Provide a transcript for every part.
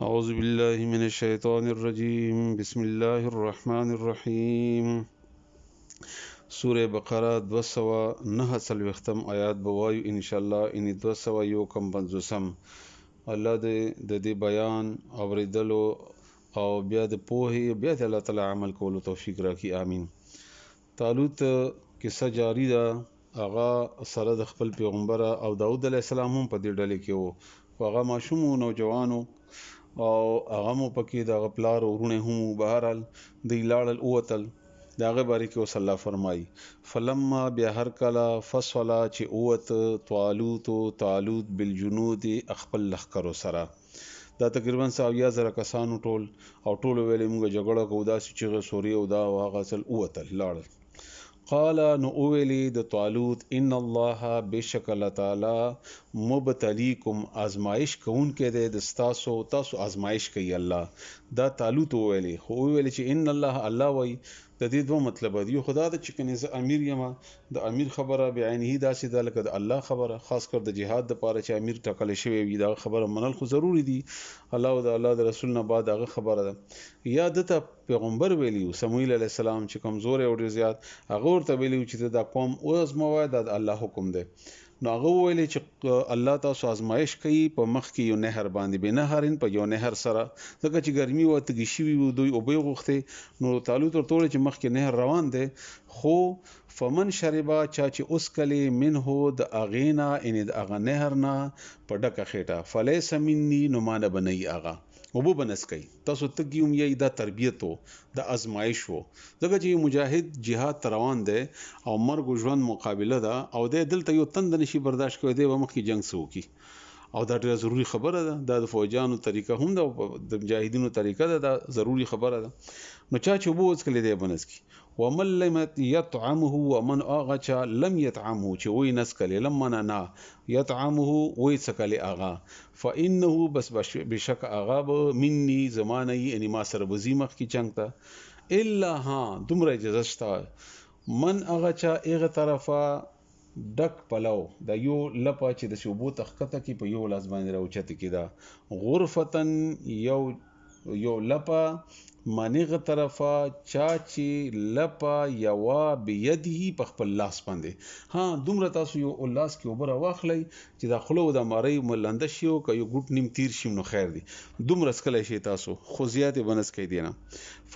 أعوذ بالله من الشيطان الرجيم بسم الله الرحمن الرحيم سورة بقرة 209 څلوېښتم آیات بوایو ان شاء الله ان 251 الله دې بیان اوریدلو او بیا د پوهې بیا د الله تعالی عمل کولو توفیق راکړي امين. طالوت کیسه جاری ده. هغه سره د خپل پیغمبر او داود علیه السلام هم په دې ډلې کې وو. هغه ماشوم نوجوانو او هغه مو پکې د غپلار ورونه هم بهرال دی لاړل اوتل داغه باره کې وصلی الله فرمای فلما بیا هر کله فصلا چې اوت طالوت بالجنود خپل لخرو سره دا تقریبا 100,000 کسانو ټول ویلې موږ جګړه کوو داسې چې سوري او دا واغه اصل اوتل لاړل. قال نو اویلی د طالوت ان الله بشک الله تعالی مبتلیکم آزمائش کون کې د تاسو آزمائش کوي الله. دا طالوت اویلی خو اویلی چې ان الله وای د دې دوه مطلب دی. یو خدا د چې کنه ز امیر یم د امیر خبره بعینه داسې د لکه د الله خبره خاص کر د جهاد د پاره چې امیر ټکل شوی وي دا خبره منل خو ضروری دی. الله د رسول نه بعد هغه خبره ده یا د پیغمبر ویلیو سموئیل علیه السلام چې کمزور او ډیر زیات هغه ورته ویلیو چې دا قوم او ازموای د الله حکم دی. نو هغه ویلي چې الله تاسو آزمائش کوي په مخ کې یو نهر باندې به نهرین په یو نهر سره ځکه چې ګرمي و تګی شي وي دوی او به غوخته نو طالوت ورته چې مخ کې نهر روان دی خو فمن شربا چا چې اوس کلی منه د اغینا ان د اغه نهر نه په ډکه خېټه فلیس مني نو مان بنئ اغه وبو بنس کوي تاسو تګیوم یی دا تربیت وو د ازمایش وو ځکه چې مجاهد jihad روان دی او مرګ ژوند مقابله ده او د دلته یو تند نشي برداشت کوي دی ومخ کې جنگ سوکي او دا ډیره ضروری خبره ده د فوجانو طریقه هم ده د مجاهدینو طریقه ده دا ضروری خبره ده. نو چا چې وبو وڅ کلی دی بنس کی ومن لم يطعمه ومن اغچا لم يطعمه چې وای نس کلی لمن نه يطعمه وای څکلی اغا فانه بس بشک اغا مني زمانه یعنی ما سره بزیمخ کی چنګ الا ها دومره اجازه شته من اغچا ایغه طرفه ډک پلو د یو لپا چې د شوبو تخکته کې په یو لاس باندې راوچته کې دا غرفتن یو لپا منیغه طرفه چا چې لپا یوا بيدی په خپل لاس باندې ها دومره تاسو یو لاس کې وبره واخلي چې دا خلو د ماری ملنده شي او یو ګټ نیم تیر شي نو خیر دی دومره سکلای شي تاسو خو زیات بنس کوي دینه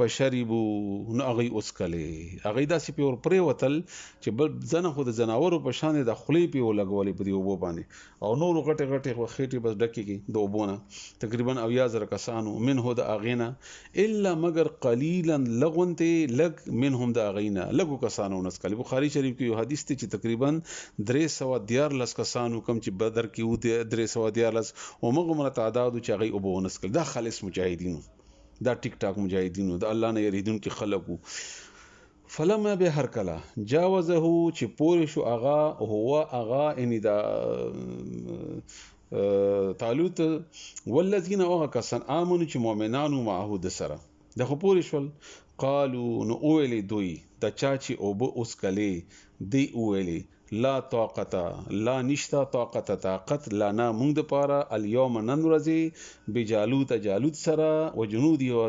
فشربوا نو اغي اسکلي اغي داسې په ور پرې وتل چې بل ځنه خو د زناورو په شان د خلی په لګولې په دی وبو باندې او نور غټه خېټي بس ډکه کې دوبونه تقریبا 100,000 کسانو منه د اغینا الا مگر قلیلا لغونته لگ منهم د اغینا لګو کسانو نسکل بخاری شریف کې یو حدیث ته چې تقریبا 314 کسانو کم چې بدر کې و 314 او مغمره تعداد چې غي ابو نسکل دا خالص مجاهدینو دا ټیک ټاک مجاهدینو د الله نه یریدون کې خلقو فلما به هر کلا جاوزه چې پوری شو اغا هو اغا ان دا طالوت والذین اوغه کسان امنو چې مؤمنانو معهود سره د خپوري شول قالو نو اولی دوی د چا چې او به اوس کلی دی اولی لا طاقت لا نشتا طاقت لنا مونږ د پاره اليوم نن ورځي بجالوت سره او جنودي او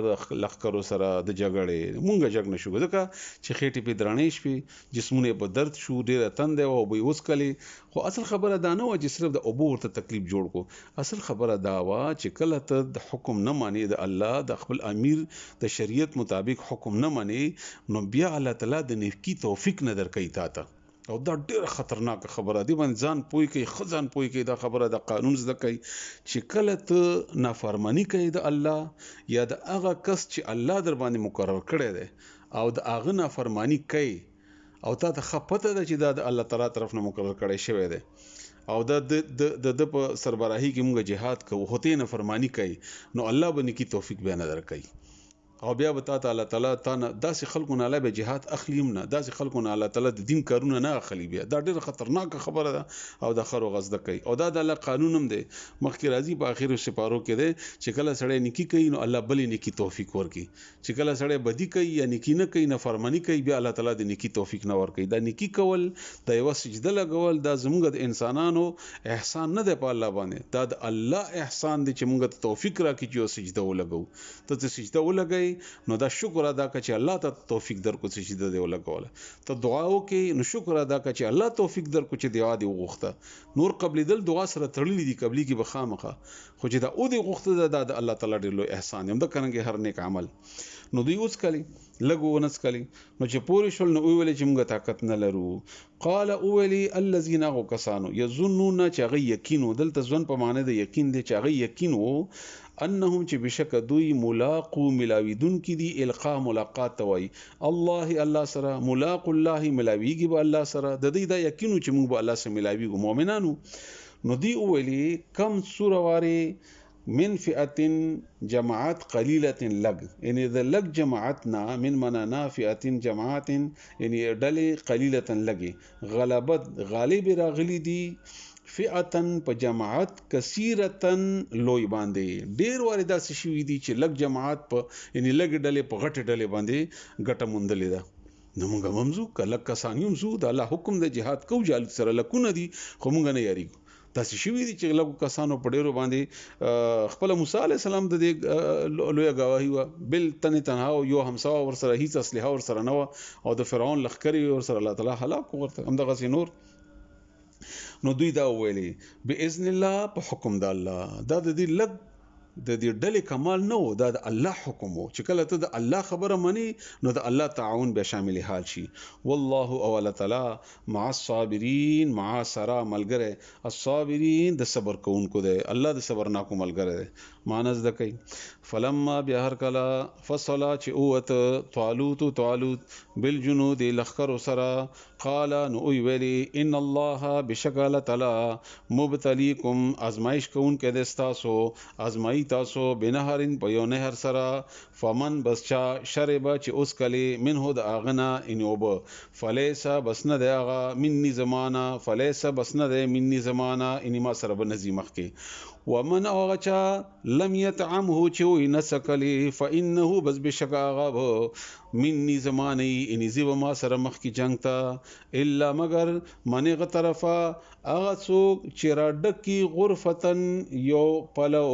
لخرو سره د جګړې مونږ جګ نشو ځکه چې خېټې په درانې شپې جسمونه په درد شو ډیره تند او به اوس کلی خو اصل خبره دا نه و چې صرف د ابو ورته تکلیف جوړ کو اصل خبره دا و چې کله ته د حکم نه مانی د الله د خپل امیر د شریعت مطابق حکم نه مانی نو بیا الله تعالی د نیکی توفیق نه درکې تا ته او دا ډېر خطرناک خبره دی باندې ځان پوي کوي خزان پوي کوي دا خبره د قانون زده کوي چې کله ته نافرمانی کوي د الله یا د هغه کس چې الله در باندې مقرر کړی دی او د هغه نافرمانی کوي او تا ته خپته ده چې دا د الله تعالی طرف نه مقرر کړی شوی دی او د په سربراهی کې موږ جهاد کوو هته نافرمانی کوي نو الله باندې کی توفیق به نظر کوي او بیا به تعالی تعالی تا نه داسې خلکو نه الله به جهاد اخلیم نه، داسې خلکو نه الله تعالی د دین کارونه نه اخلي. بیا دا ډیره خطرناک خبره ده او د خرو غزد کوي او دا د الله قانون هم دی. مخکې راځي په اخر سپارو کې دی چې کله سړی نیکی کوي نو الله بلې نیکی توفیق ورکړي، چې کله سړی بدی کوي یا نیکی نه کوي، نه فرمانی کوي، بیا الله تعالی د نیکی توفیق نه ورکړي. دا نیکی کول د یو سجده لګول دا زموږ د انسانانو احسان نه دی په الله باندې، دا د الله احسان دی چې موږ ته توفیق راکړي چې سجده ولګو. ته سجده ولګي نو دا شکر ادا کړه چې الله ته توفیق درکو چې سجده دی ولګوله. ته دعا وکي نو شکر ادا کړه چې الله توفیق درکو چې دعا دی وغوښته. نور قبل دل دعا سره تړلې دي، قبلي کې بخامخه، خو چې دا او دی غوښته دا د الله تعالی ډېر لوی احسان هم د کنه هر نیک عمل. نو دوی اوس کلی لګو ونس کلی نو چې پوری شول نو ویل چې موږ طاقت نه لرو. قال اولی الذين غكسانو يظنون چې هغه یقین دلته ځون په معنی د یقین دی چې هغه یقین وو انهم چې بشک دوی ملاقو ملاویدون کی دی القا ملاقات وای الله سره ملاق الله ملاویږي به الله سره د دې دا یقین چې موږ به الله سره ملاویږو مؤمنانو. نو دی اولی کم سورواري من فئه جماعت قليله لگ یعنی د لگ جماعتنا من منانا فئه جماعت یعنی ډلې قليله لګي غلبت غالب راغلي دي فئتن په جماعت کثیرتن لوی باندې ډیر واردا شوی دي چې لګ جماعت په یعنی لګ ډلې په غټ ډلې باندې ګټه مونډلې ده. نو موږ ممزو کله کسانیوم زو د الله حکم د جهاد کو جال سره لکونه دي خو موږ نه یریږو. تاسو شوی دي چې لګو کسانو په ډیرو باندې خپل موسی علی السلام د دې لوی گواهی و بل تنها یو همسا ور سره هیڅ اسلحه ور سره نه او د فرعون لخرې ور سره الله تعالی هلاک ورته هم دغه نور. نو دوی دا ویلي باذن الله په حکم د الله دا د دې لګ د دې ډلې کمال نه و، دا د الله حکم وو چې کله ته د الله خبره منی نو د الله تعاون به شامل حال شي. والله اول تعالی مع الصابرین مع سرا ملګری الصابرین د صبر کوونکو دی، الله د صبر ناکو ملګری دی. مانز د کوي فلما بهر کلا فصلا چې اوت طالوت بالجنود لخر سرا قال نو ویلی ان الله بشکل تعالی مبتلیکم ازمائش کون کې دستاسو ازمای تاسو بنهرین په یو نهر سره فمن بسچا شربا چې اوس کلی منه د اغنا انوب فلیسا بسنه د اغا منی زمانہ فلیسا بسنه د منی زمانہ انما سره بنزی مخ کې ومن اوغچا لم يطعمه چوي نسکلی فانه بس بشکا غب منی زمانی ان زیب ما سره مخ کی جنگ تا الا مگر منغه طرفا اغه څوک چې را ډکی غرفتن یو پلو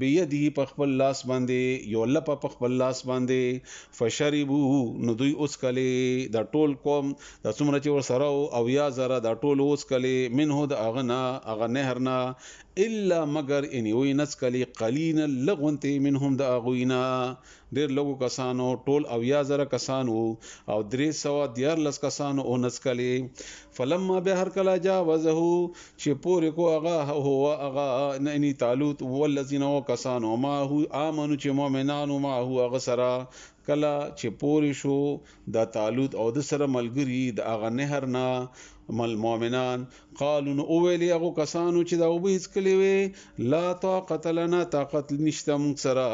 بيدی په خپل لاس باندې یو لپ په خپل لاس باندې فشربو نو دوی اوس کلی دا ټول قوم د څومره چې ور سره او یا زره دا ټول اوس کلی منه د اغنا اغه نهرنا الا مگر ان وی نس کلی قلینا لغونته منهم د اغوینا ډیر لوګو کسانو ټول او یا زره کسانو او 314 کسانو او نس کلی. فلما به هر کلا جا وزه چې پورې کو اغا هو اغا ننی طالوت والذین وکسانو ما هو امنو چې مؤمنانو ما هو غسرا کلا چې پورې شو د طالوت او د سره ملګری د اغا نهرنا مل مؤمنان قالوا نو ویلی هغه کسانو چې دا وبې هیڅ وی لا طاقت لنا طاقت نشته موږ سره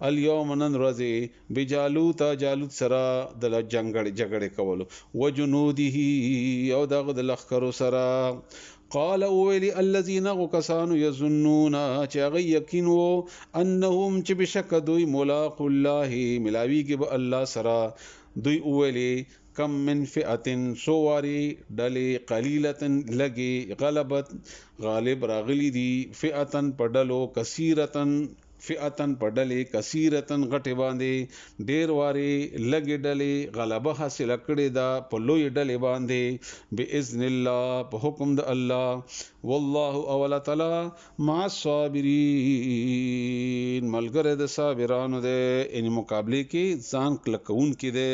اليوم نن ورځې بجالوت جالوت سره د جګړه کولو وجنوده او دغه د لخرو سره. قال اولی الذين غكسانو يظنون چې هغه یقین وو انهم چې بشک دوی ملاق الله ملاویږي به الله سره. دوی اولی کم من فئه سواری ډلې قلیله لګي غلبت غالب راغلی دي فئه پډلو کثیرتن فئتن پډلې کثیرتن غټه باندې ډیر واري لګي ډلې غلبه حاصل کړي دا په لوی ډلې باندې باذن الله په حکم د الله. والله اول تعالی مع الصابرین ملګری د صابرانو ده ان مقابله کې ځان کلکون کې ده.